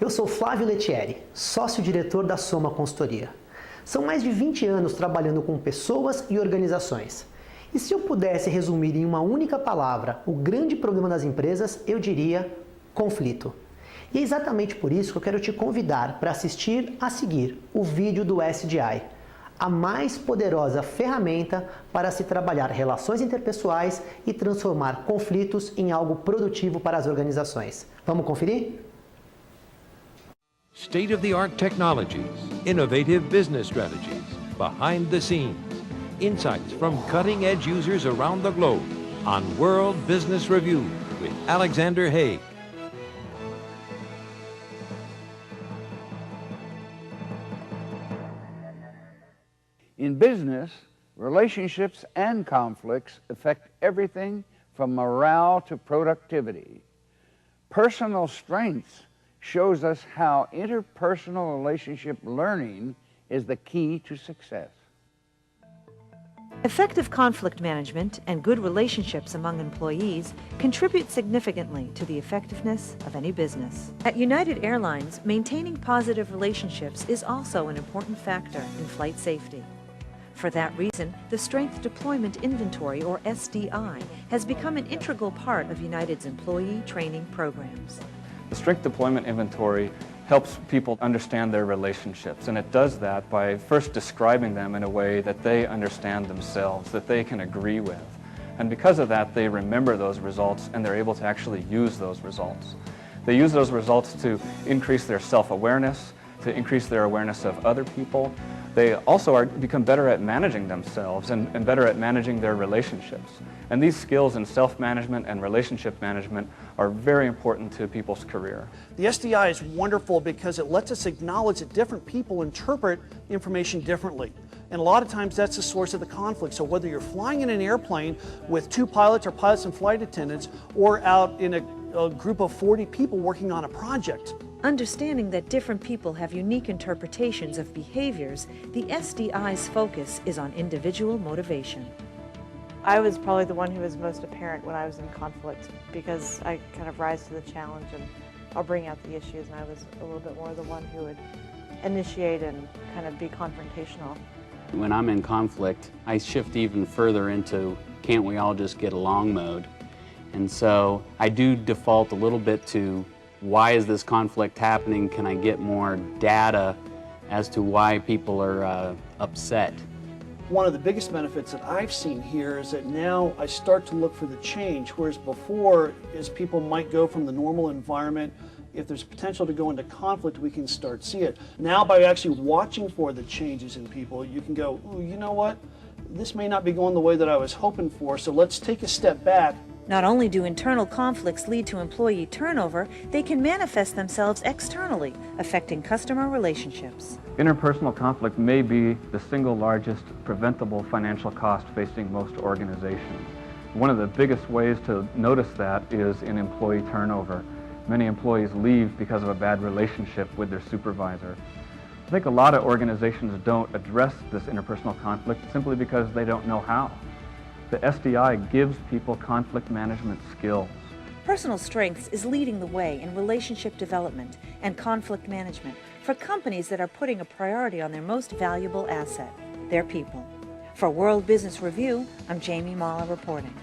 eu sou Flávio Lettieri, sócio-diretor da Somma Consultoria. São mais de 20 anos trabalhando com pessoas e organizações. E se eu pudesse resumir em uma única palavra o grande problema das empresas, eu diria conflito. E é exatamente por isso que eu quero te convidar para assistir a seguir o vídeo do SDI, a mais poderosa ferramenta para se trabalhar relações interpessoais e transformar conflitos em algo produtivo para as organizações. Vamos conferir? State-of-the-art technologies, innovative business strategies, behind the scenes, insights from cutting-edge users around the globe on World Business Review with Alexander Haig. In business, relationships and conflicts affect everything from morale to productivity. Personal strengths shows us how interpersonal relationship learning is the key to success. Effective conflict management and good relationships among employees contribute significantly to the effectiveness of any business. At United Airlines, maintaining positive relationships is also an important factor in flight safety. For that reason, the Strength Deployment Inventory, or SDI, has become an integral part of United's employee training programs. The Strength Deployment Inventory helps people understand their relationships, and it does that by first describing them in a way that they understand themselves, that they can agree with. And because of that, they remember those results and they're able to actually use those results. They use those results to increase their self-awareness, to increase their awareness of other people. They also become better at managing themselves and better at managing their relationships. And these skills in self-management and relationship management are very important to people's career. The SDI is wonderful because it lets us acknowledge that different people interpret information differently. And a lot of times that's the source of the conflict. So whether you're flying in an airplane with 2 pilots or pilots and flight attendants, or out in a group of 40 people working on a project. Understanding that different people have unique interpretations of behaviors, the SDI's focus is on individual motivation. I was probably the one who was most apparent when I was in conflict because I kind of rise to the challenge and I'll bring out the issues, and I was a little bit more the one who would initiate and kind of be confrontational. When I'm in conflict, I shift even further into can't we all just get along mode. And so I do default a little bit to why is this conflict happening? Can I get more data as to why people are upset? One of the biggest benefits that I've seen here is that now I start to look for the change, whereas before, as people might go from the normal environment, if there's potential to go into conflict, we can start to see it. Now by actually watching for the changes in people, you can go, ooh, you know what? This may not be going the way that I was hoping for, so let's take a step back. Not only do internal conflicts lead to employee turnover, they can manifest themselves externally, affecting customer relationships. Interpersonal conflict may be the single largest preventable financial cost facing most organizations. One of the biggest ways to notice that is in employee turnover. Many employees leave because of a bad relationship with their supervisor. I think a lot of organizations don't address this interpersonal conflict simply because they don't know how. The SDI gives people conflict management skills. Personal Strengths is leading the way in relationship development and conflict management for companies that are putting a priority on their most valuable asset, their people. For World Business Review, I'm Jamie Mala reporting.